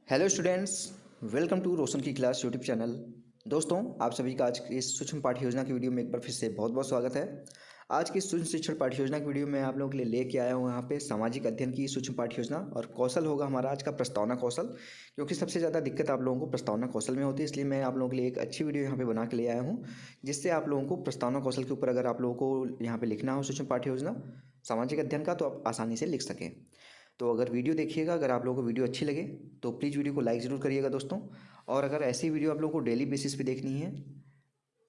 Hello students, welcome to रोशन की class YouTube channel. दोस्तों, आप सभी का आज की इस सूक्ष्म पाठ्य योजना की वीडियो में एक बार फिर से बहुत बहुत स्वागत है। आज की सूक्ष्म शिक्षण पाठ्य योजना की वीडियो में आप लोगों के लिए लेके आया हूँ यहाँ पे सामाजिक अध्ययन की सूक्ष्म पाठ्य योजना, और कौशल होगा हमारा आज का प्रस्तावना कौशल। क्योंकि सबसे ज़्यादा दिक्कत आप लोगों को प्रस्तावना कौशल में होती है, इसलिए मैं आप लोगों के लिए एक अच्छी वीडियो यहाँ पे बना के ले आया हूँ, जिससे आप लोगों को प्रस्तावना कौशल के ऊपर अगर आप लोगों को यहाँ पे लिखना हो सूक्ष्म पाठ्य योजना सामाजिक अध्ययन का, तो आप आसानी से लिख सकें। तो अगर वीडियो देखिएगा, अगर आप लोगों को वीडियो अच्छी लगे तो प्लीज़ वीडियो को लाइक ज़रूर करिएगा दोस्तों। और अगर ऐसी वीडियो आप लोगों को डेली बेसिस पे देखनी है,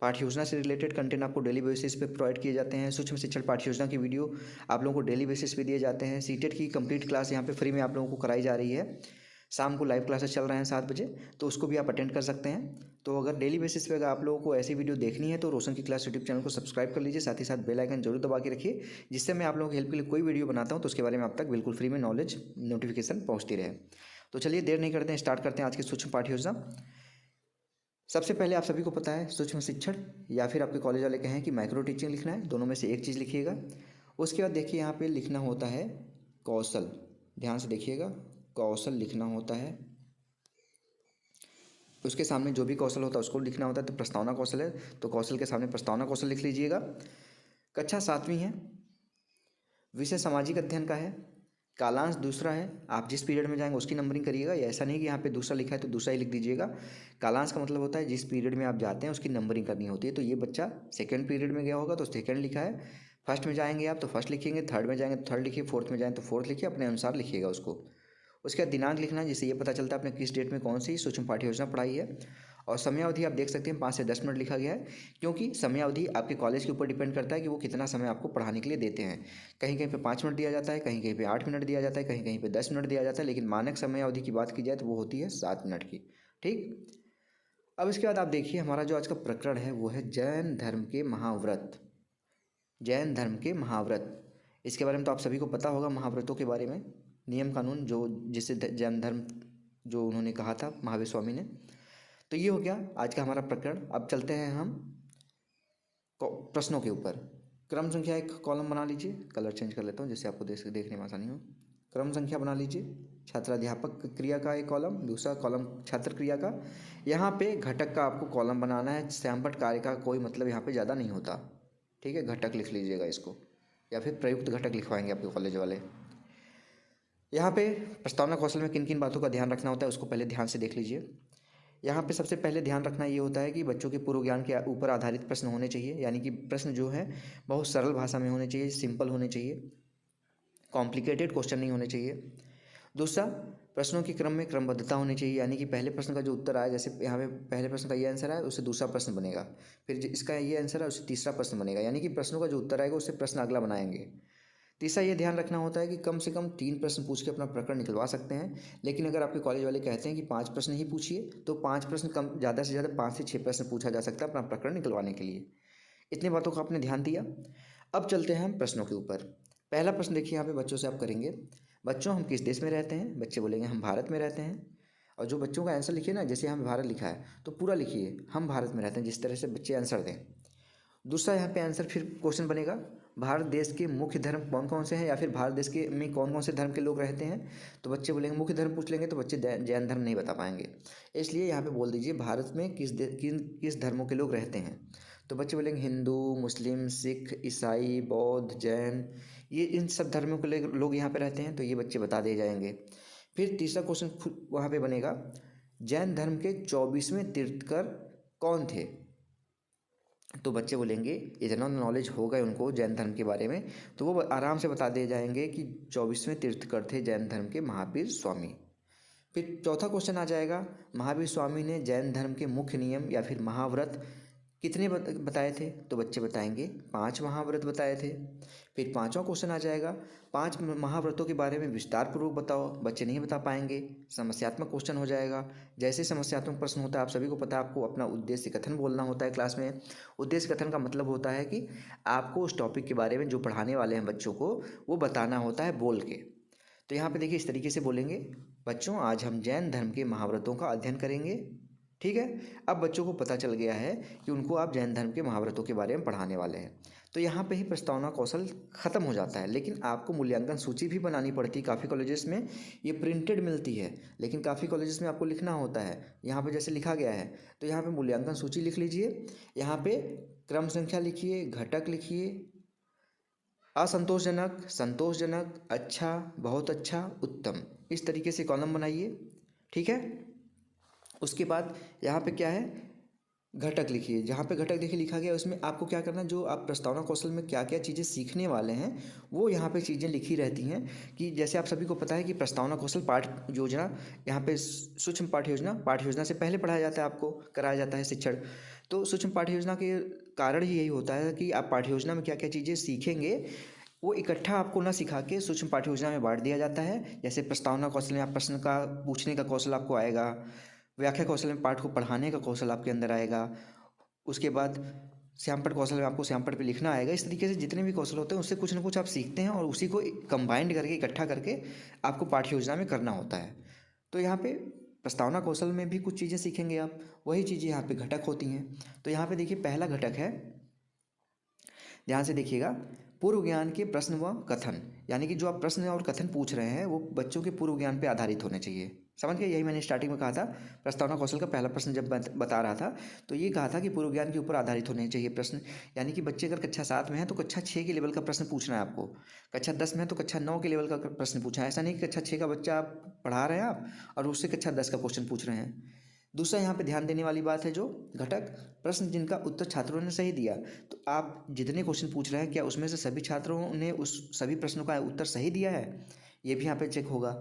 पाठ्य योजना से रिलेटेड कंटेंट आपको डेली बेसिस पे प्रोवाइड किए जाते हैं। सूक्ष्म शिक्षण पाठ्य योजना की वीडियो आप लोगों को डेली बेसिस पे दिए जाते हैं। सीटेट की कंप्लीट क्लास यहाँ पे फ्री में आप लोगों को कराई जा रही है। शाम को लाइव क्लासेस चल रहे हैं 7 बजे, तो उसको भी आप अटेंड कर सकते हैं। तो अगर डेली बेसिस पे अगर आप लोगों को ऐसी वीडियो देखनी है तो रोशन की क्लास यूट्यूब चैनल को सब्सक्राइब कर लीजिए, साथ ही साथ बेल आइकन जरूर दबा के रखिए, जिससे मैं आप लोगों की हेल्प के लिए कोई वीडियो बनाता हूँ तो उसके बारे में आप तक बिल्कुल फ्री में नॉलेज नोटिफिकेशन पहुँचती रहे। तो चलिए देर नहीं करते हैं, स्टार्ट करते हैं आज की सूक्ष्म पाठ्य योजना। सबसे पहले आप सभी को पता है सूक्ष्म शिक्षण या फिर आपके कॉलेज वाले कहें कि माइक्रो टीचिंग लिखना है, दोनों में से एक चीज़ लिखिएगा। उसके बाद देखिए यहाँ पे लिखना होता है कौशल। ध्यान से देखिएगा, कौशल लिखना होता है। उसके सामने जो भी कौशल होता है उसको लिखना होता है। तो प्रस्तावना कौशल है तो कौशल के सामने प्रस्तावना कौशल लिख लीजिएगा। कक्षा 7वीं है, विषय सामाजिक अध्ययन का है, कालांश दूसरा है। आप जिस पीरियड में जाएंगे उसकी नंबरिंग करिएगा, या ऐसा नहीं कि यहाँ पे दूसरा लिखा है तो दूसरा ही लिख दीजिएगा। कालांश का मतलब होता है जिस पीरियड में आप जाते हैं उसकी नंबरिंग करनी होती है। तो ये बच्चा सेकंड पीरियड में गया होगा तो सेकंड लिखा है। फर्स्ट में जाएंगे आप तो फर्स्ट लिखेंगे, थर्ड में जाएंगे तो थर्ड लिखिए, फोर्थ में जाएँ तो फोर्थ लिखिए, अपने अनुसार लिखिएगा उसको। उसके बाद दिनांक लिखना है, जिससे ये पता चलता है आपने किस डेट में कौन सी सूक्ष्म पाठ्य योजना पढ़ाई है। और समयावधि आप देख सकते हैं 5 से 10 मिनट लिखा गया है, क्योंकि समयावधि आपके कॉलेज के ऊपर डिपेंड करता है कि वो कितना समय आपको पढ़ाने के लिए देते हैं। कहीं कहीं पे 5 मिनट दिया जाता है, कहीं कहीं पे 8 मिनट दिया जाता है, कहीं कहीं पे 10 मिनट दिया जाता है, लेकिन मानक समयावधि की बात की जाए तो वो होती है 7 मिनट की। ठीक। अब इसके बाद आप देखिए हमारा जो आज का प्रकरण है वो है जैन धर्म के महाव्रत। जैन धर्म के महाव्रत, इसके बारे में तो आप सभी को पता होगा, महाव्रतों के बारे में नियम कानून जो जिससे जैन धर्म जो उन्होंने कहा था महावीर स्वामी ने। तो ये हो गया आज का हमारा प्रकरण। अब चलते हैं हम प्रश्नों के ऊपर। क्रम संख्या एक कॉलम बना लीजिए, कलर चेंज कर लेता हूँ जिससे आपको देखने में आसानी हो। क्रम संख्या बना लीजिए। छात्राध्यापक क्रिया का एक कॉलम, दूसरा कॉलम छात्र क्रिया का। यहाँ पे घटक का आपको कॉलम बनाना है। श्यामपट्ट कार्य का कोई मतलब यहाँ पे ज़्यादा नहीं होता। ठीक है, घटक लिख लीजिएगा इसको, या फिर प्रयुक्त घटक लिखवाएंगे आपके कॉलेज वाले। यहाँ पे प्रस्तावना कौशल में किन किन बातों का ध्यान रखना होता है उसको पहले ध्यान से देख लीजिए। यहाँ पे सबसे पहले ध्यान रखना ये होता है कि बच्चों के पूर्व ज्ञान के ऊपर आधारित प्रश्न होने चाहिए, यानी कि प्रश्न जो है बहुत सरल भाषा में होने चाहिए, सिंपल होने चाहिए, कॉम्प्लिकेटेड क्वेश्चन नहीं होने चाहिए। दूसरा, प्रश्नों के क्रम में क्रमबद्धता होनी चाहिए, यानी कि पहले प्रश्न का जो उत्तर आया, जैसे यहाँ पे पहले प्रश्न का ये आंसर आया उससे दूसरा प्रश्न बनेगा, फिर इसका ये आंसर है उससे तीसरा प्रश्न बनेगा, यानी कि प्रश्नों का जो उत्तर आएगा उससे प्रश्न अगला बनाएंगे। तीसरा ये ध्यान रखना होता है कि कम से कम 3 प्रश्न पूछ के अपना प्रकरण निकलवा सकते हैं, लेकिन अगर आपके कॉलेज वाले कहते हैं कि 5 प्रश्न ही पूछिए तो 5 प्रश्न कम, ज़्यादा से ज़्यादा 5 से 6 प्रश्न पूछा जा सकता है अपना प्रकरण निकलवाने के लिए। इतनी बातों का आपने ध्यान दिया। अब चलते हैं हम प्रश्नों के ऊपर। पहला प्रश्न देखिए यहाँ पे बच्चों से आप करेंगे, बच्चों हम किस देश में रहते हैं? बच्चे बोलेंगे हम भारत में रहते हैं। और जो बच्चों का आंसर लिखिए ना, जैसे यहाँ भारत लिखा है तो पूरा लिखिए हम भारत में रहते हैं, जिस तरह से बच्चे आंसर दें। दूसरा यहाँ पे आंसर फिर क्वेश्चन बनेगा, भारत देश के मुख्य धर्म कौन कौन से हैं, या फिर भारत देश के में कौन कौन से धर्म के लोग रहते हैं। तो बच्चे बोलेंगे मुख्य धर्म पूछ लेंगे तो बच्चे जैन धर्म नहीं बता पाएंगे, इसलिए यहाँ पे बोल दीजिए भारत में किस धर्मों के लोग रहते हैं। तो बच्चे बोलेंगे हिंदू, मुस्लिम, सिख, ईसाई, बौद्ध, जैन, ये इन सब धर्मों के लोग यहाँ पे रहते हैं, तो ये बच्चे बता दिए जाएंगे। फिर तीसरा क्वेश्चन वहाँ पे बनेगा, जैन धर्म के 24वें तीर्थंकर कौन थे। तो बच्चे बोलेंगे इतना नॉलेज होगा उनको जैन धर्म के बारे में, तो वो आराम से बता दिए जाएंगे कि 24वें तीर्थंकर थे जैन धर्म के महावीर स्वामी। फिर चौथा क्वेश्चन आ जाएगा, महावीर स्वामी ने जैन धर्म के मुख्य नियम या फिर महाव्रत कितने बताए थे। तो बच्चे बताएंगे 5 महाव्रत बताए थे। फिर पांचवा क्वेश्चन आ जाएगा, 5 महाव्रतों के बारे में विस्तार पूर्वक बताओ। बच्चे नहीं बता पाएंगे, समस्यात्मक क्वेश्चन हो जाएगा। जैसे समस्यात्मक प्रश्न होता है, आप सभी को पता है, आपको अपना उद्देश्य कथन बोलना होता है क्लास में। उद्देश्य कथन का मतलब होता है कि आपको उस टॉपिक के बारे में जो पढ़ाने वाले हैं बच्चों को वो बताना होता है बोल के। तो यहाँ पे देखिए इस तरीके से बोलेंगे, बच्चों आज हम जैन धर्म के महाव्रतों का अध्ययन करेंगे। ठीक है, अब बच्चों को पता चल गया है कि उनको आप जैन धर्म के महाव्रतों के बारे में पढ़ाने वाले हैं। तो यहाँ पे ही प्रस्तावना कौशल ख़त्म हो जाता है। लेकिन आपको मूल्यांकन सूची भी बनानी पड़ती है। काफ़ी कॉलेजेस में ये प्रिंटेड मिलती है, लेकिन काफ़ी कॉलेजेस में आपको लिखना होता है। यहाँ पे जैसे लिखा गया है, तो यहाँ पे मूल्यांकन सूची लिख लीजिए। यहाँ पे क्रम संख्या लिखिए, घटक लिखिए, असंतोषजनक, संतोषजनक, अच्छा, बहुत अच्छा, उत्तम, इस तरीके से कॉलम बनाइए। ठीक है। उसके बाद यहाँ पे क्या है, घटक लिखिए। जहाँ पे घटक देखिए लिखा गया है, उसमें आपको क्या करना है, जो आप प्रस्तावना कौशल में क्या क्या चीज़ें सीखने वाले हैं वो यहाँ पे चीज़ें लिखी रहती हैं। कि जैसे आप सभी को पता है कि प्रस्तावना कौशल पाठ योजना, यहाँ पे सूक्ष्म पाठ्य योजना से पहले पढ़ाया जाता है, आपको कराया जाता है शिक्षण। तो सूक्ष्म पाठ्य योजना के कारण ही यही होता है कि आप पाठ्य योजना में क्या क्या चीज़ें सीखेंगे वो इकट्ठा आपको ना सिखा के सूक्ष्म पाठ्य योजना में बांट दिया जाता है। जैसे प्रस्तावना कौशल में आप प्रश्न का पूछने का कौशल आपको आएगा, व्याख्या कौशल में पाठ को पढ़ाने का कौशल आपके अंदर आएगा, उसके बाद श्यामपट्ट कौशल में आपको श्यामपट्ट पे लिखना आएगा। इस तरीके से जितने भी कौशल होते हैं उससे कुछ ना कुछ आप सीखते हैं और उसी को कंबाइंड करके इकट्ठा करके आपको पाठ्य योजना में करना होता है। तो यहाँ पे प्रस्तावना कौशल में भी कुछ चीज़ें सीखेंगे आप, वही चीज़ें यहाँ पे घटक होती हैं। तो यहाँ पे देखिए पहला घटक है, ध्यान से देखिएगा, पूर्व ज्ञान के प्रश्न व कथन। यानी कि जो आप प्रश्न और कथन पूछ रहे हैं वो बच्चों के पूर्व ज्ञान पे आधारित होने चाहिए। समझ गए, यही मैंने स्टार्टिंग में कहा था। प्रस्तावना कौशल का पहला प्रश्न जब बता रहा था तो ये कहा था कि पूर्व ज्ञान के ऊपर आधारित होने चाहिए प्रश्न। यानी कि बच्चे अगर कक्षा 7 में है तो कक्षा 6 के लेवल का प्रश्न पूछना है आपको, कक्षा 10 में है तो कक्षा 9 के लेवल का प्रश्न पूछना है। ऐसा नहीं कि कक्षा 6 का बच्चा आप पढ़ा रहे हैं आप और उससे कक्षा 10 का क्वेश्चन पूछ रहे हैं। दूसरा यहाँ पे ध्यान देने वाली बात है, जो घटक प्रश्न जिनका उत्तर छात्रों ने सही दिया। तो आप जितने क्वेश्चन पूछ रहे हैं क्या उसमें से सभी छात्रों ने उस सभी प्रश्नों का उत्तर सही दिया है, ये भी यहाँ पे चेक होगा।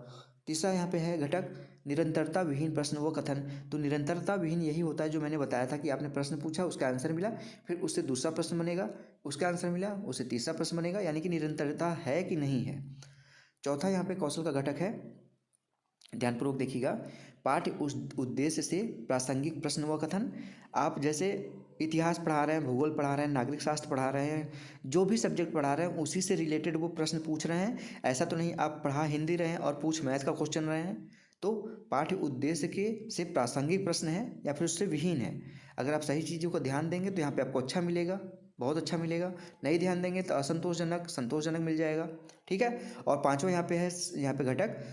तीसरा यहाँ पे है घटक निरंतरता विहीन प्रश्न व कथन। तो निरंतरता विहीन यही होता है जो मैंने बताया था कि आपने प्रश्न पूछा, उसका आंसर मिला, फिर उससे दूसरा प्रश्न बनेगा, उसका आंसर मिला, उससे तीसरा प्रश्न बनेगा, यानी कि निरंतरता है कि नहीं है। चौथा यहाँ पे कौशल का घटक है, ध्यानपूर्वक देखिएगा, पाठ्य उस उद्देश्य से प्रासंगिक प्रश्न व कथन। आप जैसे इतिहास पढ़ा रहे हैं, भूगोल पढ़ा रहे हैं, नागरिक शास्त्र पढ़ा रहे हैं, जो भी सब्जेक्ट पढ़ा रहे हैं उसी से रिलेटेड वो प्रश्न पूछ रहे हैं। ऐसा तो नहीं आप पढ़ा हिंदी रहे हैं और पूछ मैथ का क्वेश्चन रहे हैं। तो पाठ्य उद्देश्य के से प्रासंगिक प्रश्न है या फिर उससे विहीन है। अगर आप सही चीज़ों को ध्यान देंगे तो यहाँ पे आपको अच्छा मिलेगा, बहुत अच्छा मिलेगा। नहीं ध्यान देंगे तो असंतोषजनक, संतोषजनक मिल जाएगा। ठीक है। और पांचवा यहाँ पे है, यहाँ पे घटक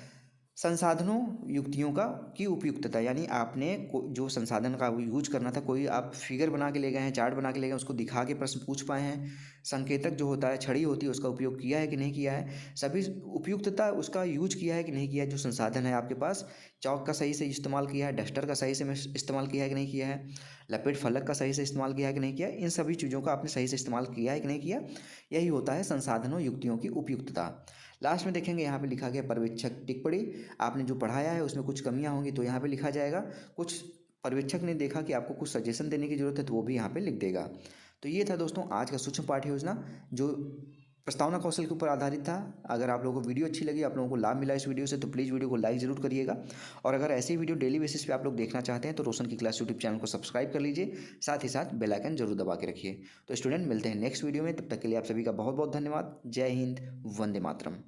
संसाधनों युक्तियों का की उपयुक्तता। यानी आपने जो संसाधन का यूज करना था, कोई आप फिगर बना के ले गए हैं, चार्ट बना के ले गए, उसको दिखा के प्रश्न पूछ पाए हैं। संकेतक जो होता है, छड़ी होती है, उसका उपयोग किया है कि नहीं किया है, सभी उपयुक्तता उसका यूज किया है कि नहीं किया है। जो संसाधन है आपके पास, चौक का सही से इस्तेमाल किया है, डस्टर का सही से इस्तेमाल किया है कि नहीं किया है, लपेट फलक का सही से इस्तेमाल किया है कि नहीं किया, इन सभी चीज़ों का आपने सही से इस्तेमाल किया है कि नहीं किया, यही होता है संसाधनों युक्तियों की उपयुक्तता। लास्ट में देखेंगे यहाँ पे लिखा गया पर्यवेक्षक टिप्पणी। आपने जो पढ़ाया है उसमें कुछ कमियां होंगी तो यहाँ पे लिखा जाएगा। कुछ पर्यवेक्षक ने देखा कि आपको कुछ सजेशन देने की जरूरत है तो वो भी यहाँ पे लिख देगा। तो ये था दोस्तों आज का सूक्ष्म पाठ्य योजना जो प्रस्तावना कौशल के ऊपर आधारित था। अगर आप लोगों को वीडियो अच्छी लगी, आप लोगों को लाभ मिला इस वीडियो से, तो प्लीज़ वीडियो को लाइक ज़रूर करिएगा। और अगर ऐसी वीडियो डेली बेसिस पे आप लोग देखना चाहते हैं तो रोशन की क्लास यूट्यूब चैनल को सब्सक्राइब कर लीजिए, साथ ही साथ बेल आइकन जरूर दबा के रखिए। तो स्टूडेंट मिलते हैं नेक्स्ट वीडियो में, तब तक के लिए आप सभी का बहुत बहुत धन्यवाद। जय हिंद, वंदे मातरम।